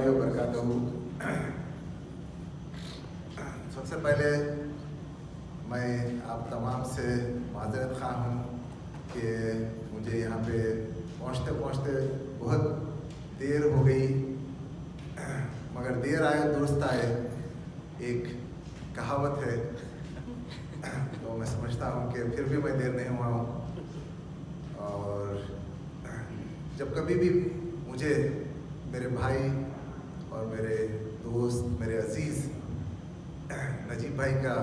वबरकातुहू। सबसे पहले मैं आप तमाम से माजरत खा हूँ कि मुझे यहाँ पे पहुँचते पहुँचते बहुत देर हो गई, मगर देर आए दुरुस्त आए, एक कहावत है। तो मैं समझता हूँ कि फिर भी मैं देर नहीं हुआ हूँ। और जब कभी भी मुझे मेरे भाई और मेरे दोस्त, मेरे अजीज़ नजीब भाई का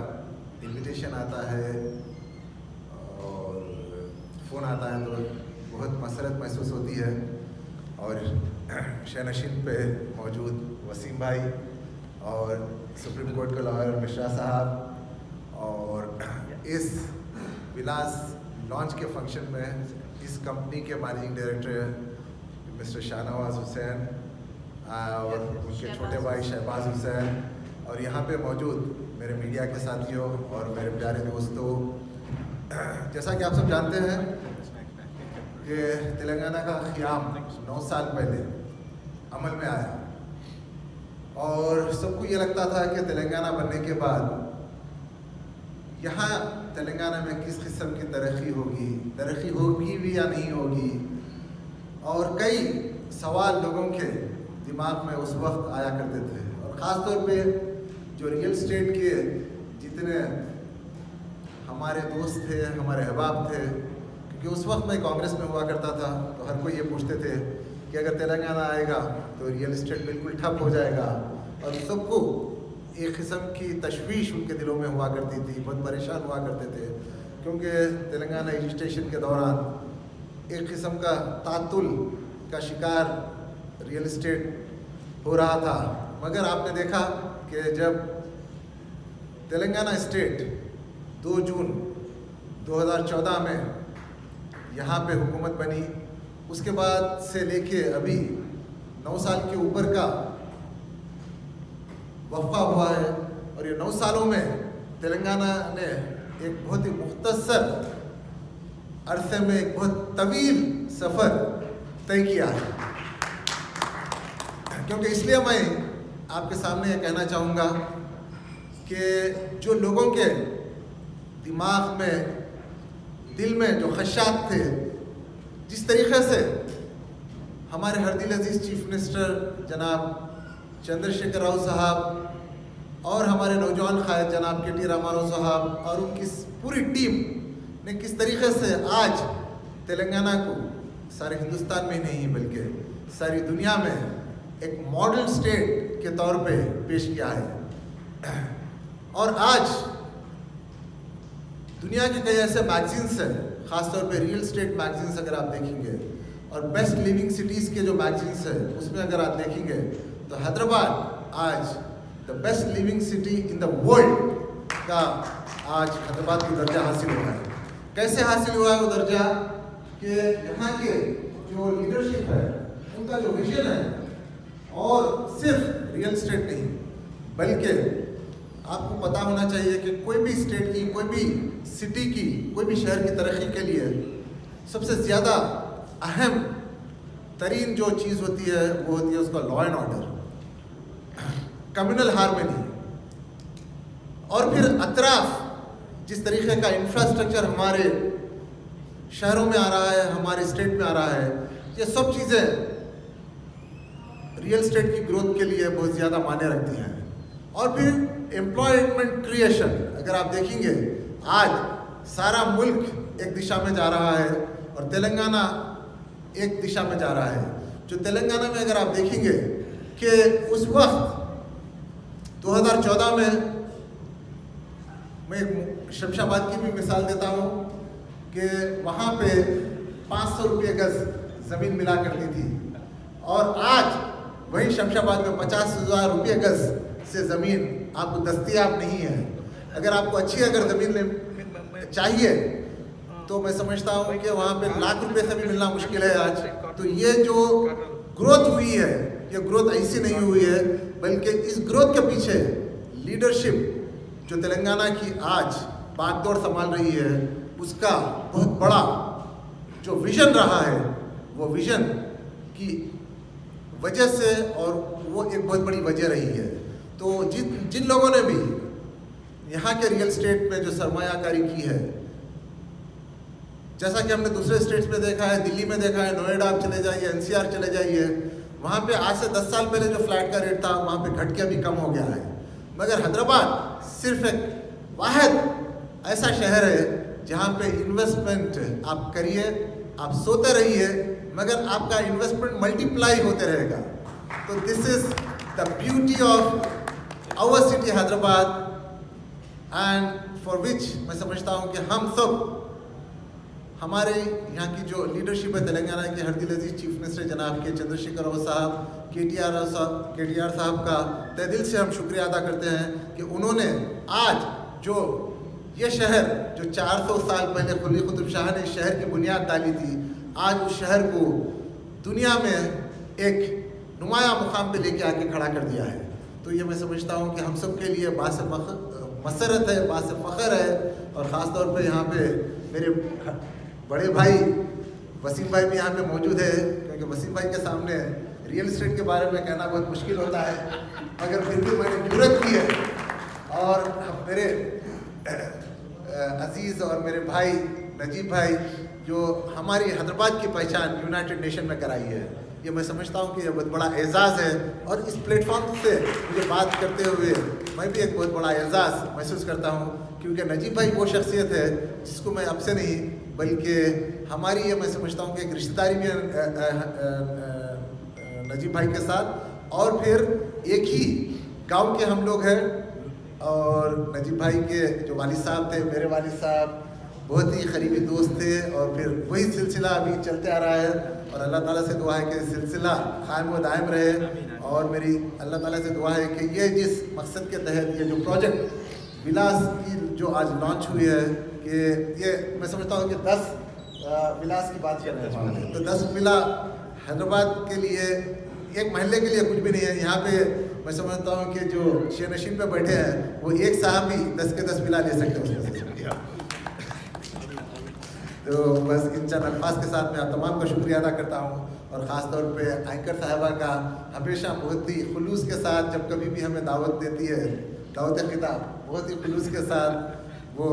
इन्विटेशन आता है और फ़ोन आता है तो बहुत मसरत महसूस होती है। और शहनशीन पे मौजूद वसीम भाई और सुप्रीम कोर्ट के लॉयर मिश्रा साहब और इस विलास लॉन्च के फंक्शन में इस कंपनी के managing director mister Shahnawaz Hussain और उनके छोटे भाई शहबाज हुसैन और यहाँ पे मौजूद मेरे मीडिया के साथियों और मेरे प्यारे दोस्तों, जैसा कि आप सब जानते हैं कि तेलंगाना का क़याम 9 साल पहले अमल में आया और सबको ये लगता था कि तेलंगाना बनने के बाद यहाँ तेलंगाना में किस किस्म की तरक्की होगी भी या नहीं होगी। और कई सवाल लोगों के दिमाग में उस वक्त आया करते थे और ख़ास तौर पे जो रियल स्टेट के जितने हमारे दोस्त थे, हमारे अहबाब थे, क्योंकि उस वक्त मैं कांग्रेस में हुआ करता था तो हर कोई ये पूछते थे कि अगर तेलंगाना आएगा तो रियल इस्टेट बिल्कुल ठप हो जाएगा। और सबको एक किस्म की तशवीश उनके दिलों में हुआ करती थी, बहुत परेशान हुआ करते थे, क्योंकि तेलंगाना रजिस्ट्रेशन के दौरान एक किस्म का तातुल का शिकार रियल इस्टेट हो रहा था। मगर आपने देखा कि जब तेलंगाना स्टेट 2 जून 2014 में यहाँ पे हुकूमत बनी, उसके बाद से लेके अभी 9 साल के ऊपर का वफ़ा हुआ है और ये 9 सालों में तेलंगाना ने एक बहुत ही मुख्तसर अरसे में एक बहुत तवील सफ़र तय किया है। क्योंकि इसलिए मैं आपके सामने ये कहना चाहूँगा कि जो लोगों के दिमाग में, दिल में जो खदशात थे, जिस तरीक़े से हमारे हरदिल अजीज़ चीफ मिनिस्टर जनाब चंद्रशेखर राव साहब और हमारे नौजवान क़ायद जनाब के टी रामाराव साहब और उनकी पूरी टीम ने किस तरीक़े से आज तेलंगाना को सारे हिंदुस्तान में नहीं बल्कि सारी दुनिया में एक मॉडल स्टेट के तौर पे पेश किया है। और आज दुनिया के कई ऐसे मैगजीन्स हैं, ख़ासतौर पे रियल स्टेट मैगजीन्स अगर आप देखेंगे और बेस्ट लिविंग सिटीज़ के जो मैगजीन्स हैं उसमें अगर आप देखेंगे तो हैदराबाद आज the best living city in the world का आज हैदराबाद को दर्जा हासिल हुआ है। कैसे हासिल हुआ है वो दर्जा कि यहाँ के जो लीडरशिप है, उनका जो विजन है, और सिर्फ रियल स्टेट नहीं बल्कि आपको पता होना चाहिए कि कोई भी स्टेट की, कोई भी सिटी की, कोई भी शहर की तरक्की के लिए सबसे ज़्यादा अहम तरीन जो चीज़ होती है वो होती है उसका law and order, communal harmony, और फिर अतराफ जिस तरीके का इंफ्रास्ट्रक्चर हमारे शहरों में आ रहा है, हमारे स्टेट में आ रहा है, ये सब चीज़ें रियल स्टेट की ग्रोथ के लिए बहुत ज़्यादा मायने रखती हैं। और फिर एम्प्लॉयमेंट क्रिएशन अगर आप देखेंगे आज सारा मुल्क एक दिशा में जा रहा है और तेलंगाना एक दिशा में जा रहा है। जो तेलंगाना में अगर आप देखेंगे कि उस वक्त 2014 में मैं शमशाबाद की भी मिसाल देता हूँ कि वहाँ पे 500 रुपये गज़ ज़मीन मिला करती थी और आज वही शमशाबाद में 50,000 रुपये गज़ से ज़मीन आपको दस्तयाब नहीं है। अगर आपको अच्छी ज़मीन चाहिए तो मैं समझता हूँ कि वहाँ पे लाख रुपए से भी मिलना मुश्किल है आज। तो ये जो ग्रोथ हुई है, ये ग्रोथ ऐसी नहीं हुई है, बल्कि इस ग्रोथ के पीछे लीडरशिप जो तेलंगाना की आज बागडोर संभाल रही है, उसका बहुत बड़ा जो विज़न रहा है, वो विज़न की वजह से, और वो एक बहुत बड़ी वजह रही है। तो जिन लोगों ने भी यहाँ के रियल एस्टेट में जो सरमायाकारी की है, जैसा कि हमने दूसरे स्टेट्स में देखा है, दिल्ली में देखा है, नोएडा आप चले जाइए, एनसीआर चले जाइए, वहाँ पे आज से 10 साल पहले जो फ्लैट का रेट था वहाँ पे घट के अभी कम हो गया है। मगर हैदराबाद सिर्फ एक वाहिद ऐसा शहर है जहाँ पे इन्वेस्टमेंट आप करिए, आप सोते रहिए, मगर आपका इन्वेस्टमेंट मल्टीप्लाई होते रहेगा। तो this is the beauty of our city Hyderabad, and for which मैं समझता हूँ कि हम सब, हमारे यहाँ की जो लीडरशिप है तेलंगाना के हर दिल अजीज चीफ मिनिस्टर जनाब के चंद्रशेखर राव साहब, केटीआर साहब का तहे दिल से हम शुक्रिया अदा करते हैं कि उन्होंने आज जो ये शहर जो 400 साल पहले कुली कुतुब शाह ने इस शहर की बुनियाद डाली थी, आज उस शहर को दुनिया में एक नुमाया मुकाम पे लेके आके खड़ा कर दिया है। तो ये मैं समझता हूँ कि हम सब के लिए बास मसरत है, बास फ़ख्र है। और ख़ास तौर पे यहाँ पे मेरे बड़े भाई वसीम भाई भी यहाँ पे मौजूद है, क्योंकि वसीम भाई के सामने रियल एस्टेट के बारे में कहना बहुत मुश्किल होता है, मगर फिर भी मैंने जुर्रत की है। और मेरे अजीज़ और मेरे भाई नजीब भाई जो हमारी हैदराबाद की पहचान यूनाइटेड नेशन में कराई है, ये मैं समझता हूँ कि ये बहुत बड़ा एजाज़ है। और इस प्लेटफॉर्म से मुझे बात करते हुए मैं भी एक बहुत बड़ा एजाज़ महसूस करता हूँ, क्योंकि नजीब भाई वो शख्सियत है जिसको मैं अब से नहीं बल्कि हमारी ये मैं समझता हूँ कि एक रिश्तेदारी भी नजीब भाई के साथ, और फिर एक ही गांव के हम लोग हैं। और नजीब भाई के जो वालिद साहब थे, मेरे वालिद साहब बहुत ही करीबी दोस्त थे, और फिर वही सिलसिला अभी चलते आ रहा है। और अल्लाह ताला से दुआ है कि सिलसिला कायम व दायम रहे। और मेरी अल्लाह ताला से दुआ है कि ये जिस मकसद के तहत ये जो प्रोजेक्ट विलास की जो आज लॉन्च हुई है, कि ये मैं समझता हूँ कि 10 विलास की बात कर रहे हैं, तो 10 विला हैदराबाद के लिए, एक महल्ले के लिए कुछ भी नहीं है। यहाँ पे मैं समझता हूँ कि जो शेनशीन पे बैठे हैं वो एक साहब ही 10 के 10 विला ले सकते हैं उसमें से। तो बस इन चंद अल्फाज के साथ मैं आप तमाम का शुक्रिया अदा करता हूँ। और ख़ास तौर पे एंकर साहिबा का हमेशा बहुत ही खुलूस के साथ जब कभी भी हमें दावत देती है, दावत खिताब बहुत ही खुलूस के साथ वो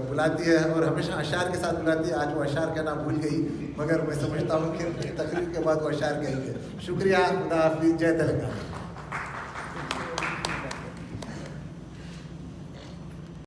बुलाती है, और हमेशा अशार के साथ बुलाती है। आज वो अशार कहना भूल गई, मगर मैं समझता हूँ कि तकरीर के बाद वो अशार कहेंगे। शुक्रिया, खुदा हाफिज़, जय तेलंगाना।